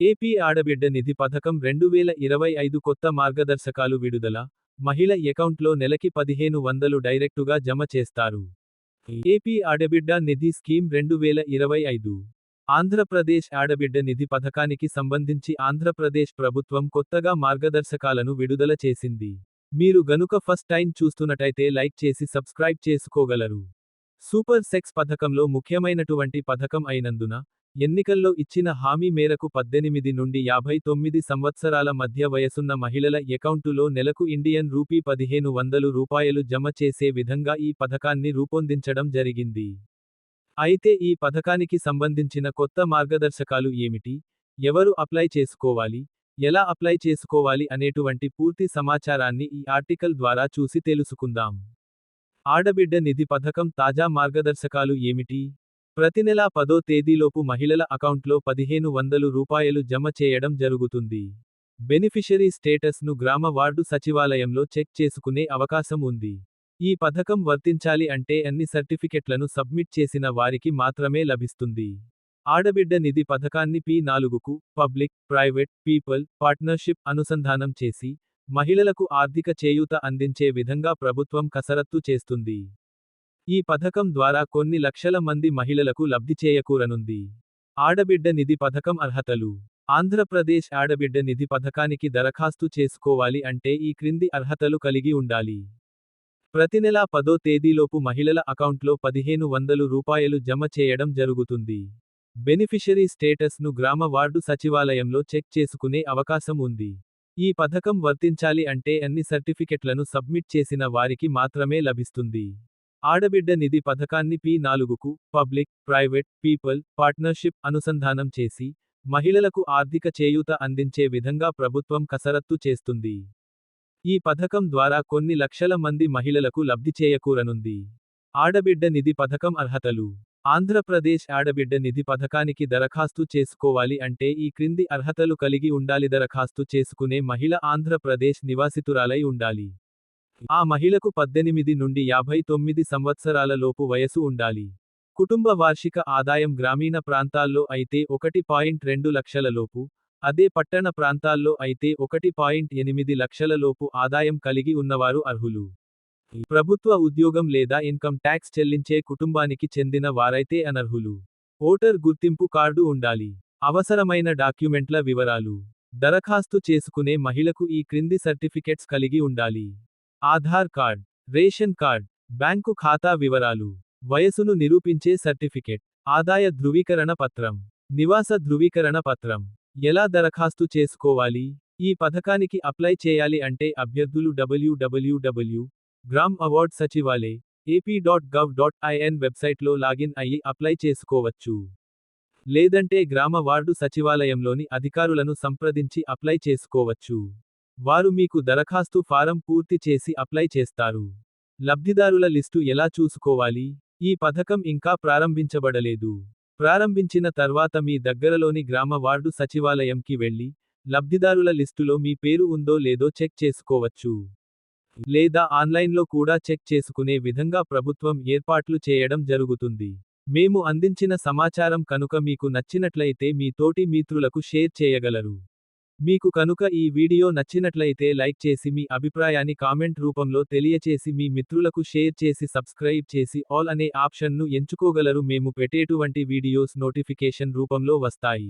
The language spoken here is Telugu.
ఏపీ ఆడబిడ్డ నిధి పథకం 2025 కొత్త మార్గదర్శకాలు విడుదల. మహిళ ఎకౌంట్లో నెలకి 1500 డైరెక్టుగా జమ చేస్తారు. ఏపీ ఆడబిడ్డ నిధి స్కీమ్ 2025. ఆంధ్రప్రదేశ్ ఆడబిడ్డ నిధి పథకానికి సంబంధించి ఆంధ్రప్రదేశ్ ప్రభుత్వం కొత్తగా మార్గదర్శకాలను విడుదల చేసింది. మీరు గనుక ఫస్ట్ టైం చూస్తున్నట్టయితే లైక్ చేసి సబ్స్క్రైబ్ చేసుకోగలరు. సూపర్ సెక్స్ పథకంలో ముఖ్యమైనటువంటి పథకం అయినందున, ఎన్నికల్లో ఇచ్చిన హామీ మేరకు 18 నుండి 59 సంవత్సరాల మధ్య వయసున్న మహిళల ఎకౌంటులో నెలకు ఇండియన్ రూపీ 1500 రూపాయలు జమ చేసే విధంగా ఈ పథకాన్ని రూపొందించడం జరిగింది. అయితే ఈ పథకానికి సంబంధించిన కొత్త మార్గదర్శకాలు ఏమిటి, ఎవరు అప్లై చేసుకోవాలి, ఎలా అప్లై చేసుకోవాలి అనేటువంటి పూర్తి సమాచారాన్ని ఈ ఆర్టికల్ ద్వారా చూసి తెలుసుకుందాం. ఆడబిడ్డ నిధి పథకం తాజా మార్గదర్శకాలు ఏమిటి? ప్రతి నెలా 10వ తేదీలోపు మహిళల అకౌంట్లో 1500 రూపాయలు జమ చేయడం జరుగుతుంది. బెనిఫిషరీ స్టేటస్ను గ్రామ వార్డు సచివాలయంలో చెక్ చేసుకునే అవకాశం ఉంది. ఈ పథకం వర్తించాలి అంటే అన్ని సర్టిఫికెట్లను సబ్మిట్ చేసిన వారికి మాత్రమే లభిస్తుంది. ఆడబిడ్డ నిధి పథకాన్ని P4కు పబ్లిక్, ప్రైవేట్, పీపుల్ పార్ట్నర్షిప్ అనుసంధానం చేసి, మహిళలకు ఆర్థిక చేయూత అందించే విధంగా ప్రభుత్వం కసరత్తు చేస్తుంది. ఈ పథకం ద్వారా కొన్ని లక్షల మంది మహిళలకు లబ్ధి చేకూరనుంది. ఆడబిడ్డ నిధి పథకం అర్హతలు. ఆంధ్రప్రదేశ్ ఆడబిడ్డ నిధి పథకానికి దరఖాస్తు చేసుకోవాలి అంటే ఈ క్రింది అర్హతలు కలిగి ఉండాలి. ప్రతి నెలా 10వ తేదీలోపు మహిళల అకౌంట్లో 1500 రూపాయలు జమ చేయడం జరుగుతుంది. బెనిఫిషరీ స్టేటస్ను గ్రామ వార్డు సచివాలయంలో చెక్ చేసుకునే అవకాశం ఉంది. ఈ పథకం వర్తించాలి అంటే అన్ని సర్టిఫికెట్లను సబ్మిట్ చేసిన వారికి మాత్రమే లభిస్తుంది. ఆడబిడ్డ నిధి పథకాన్ని P4కు పబ్లిక్, ప్రైవేట్, పీపుల్ పార్ట్నర్షిప్ అనుసంధానం చేసి, మహిళలకు ఆర్థిక చేయూత అందించే విధంగా ప్రభుత్వం కసరత్తు చేస్తుంది. ఈ పథకం ద్వారా కొన్ని లక్షల మంది మహిళలకు లబ్ధి చేకూరనుంది. ఆడబిడ్డ నిధి పథకం అర్హతలు. ఆంధ్రప్రదేశ్ ఆడబిడ్డ నిధి పథకానికి దరఖాస్తు చేసుకోవాలి అంటే ఈ క్రింది అర్హతలు కలిగి ఉండాలి. దరఖాస్తు చేసుకునే మహిళ ఆంధ్రప్రదేశ్ నివాసితురాలై ఉండాలి. ఆ మహిళకు 18 నుండి 59 సంవత్సరాల లోపు వయసు ఉండాలి. కుటుంబ వార్షిక ఆదాయం గ్రామీణ ప్రాంతాల్లో అయితే 1.2 లక్షల లోపు, అదే పట్టణ ప్రాంతాల్లో అయితే 1.8 లక్షల లోపు ఆదాయం కలిగి ఉన్నవారు అర్హులు. ప్రభుత్వ ఉద్యోగం లేదా ఇన్కమ్ ట్యాక్స్ చెల్లించే కుటుంబానికి చెందిన వారైతే అనర్హులు. ఓటర్ గుర్తింపు కార్డు ఉండాలి. అవసరమైన డాక్యుమెంట్ల వివరాలు. దరఖాస్తు చేసుకునే మహిళకు ఈ క్రింది సర్టిఫికెట్స్ కలిగి ఉండాలి. Aadhaar card, ration card, bank ఖాతా వివరాలు, వయసును నిరూపించే సర్టిఫికెట్, ఆదాయ ధృవీకరణ పత్రం, నివాస ధృవీకరణ పత్రం. ఎలా దరఖాస్తు చేసుకోవాలి? ఈ పథకానికి అప్లై చేయాలి అంటే అభ్యర్థులు www.gramawardsachivale.ap.gov.in వెబ్సైట్లో లాగిన్ అయ్యి అప్లై చేసుకోవచ్చు. లేదంటే గ్రామ వార్డు సచివాలయంలోని అధికారులను సంప్రదించి అప్లై చేసుకోవచ్చు. వారు మీకు దరఖాస్తు ఫారం పూర్తి చేసి అప్లై చేస్తారు. లబ్ధిదారుల లిస్టు ఎలా చూసుకోవాలి? ఈ పథకం ఇంకా ప్రారంభించబడలేదు. ప్రారంభించిన తర్వాత మీ దగ్గరలోని గ్రామ వార్డు సచివాలయంకి వెళ్లి, లబ్ధిదారుల లిస్టులో మీ పేరు ఉందో లేదో చెక్ చేసుకోవచ్చు. లేదా ఆన్లైన్లో కూడా చెక్ చేసుకునే విధంగా ప్రభుత్వం ఏర్పాట్లు చేయడం జరుగుతుంది. మేము అందించిన సమాచారం కనుక మీకు నచ్చినట్లయితే మీ తోటి మిత్రులకు షేర్ చేయగలరు. మీకు కనుక ఈ వీడియో నచ్చినట్లయితే లైక్ చేసి మీ అభిప్రాయాన్ని కామెంట్ రూపంలో తెలియచేసి మీ మిత్రులకు షేర్ చేసి సబ్స్క్రైబ్ చేసి ఆల్ అనే ఆప్షన్ను ఎంచుకోగలరు. మేము పెట్టేటువంటి వీడియోస్ నోటిఫికేషన్ రూపంలో వస్తాయి.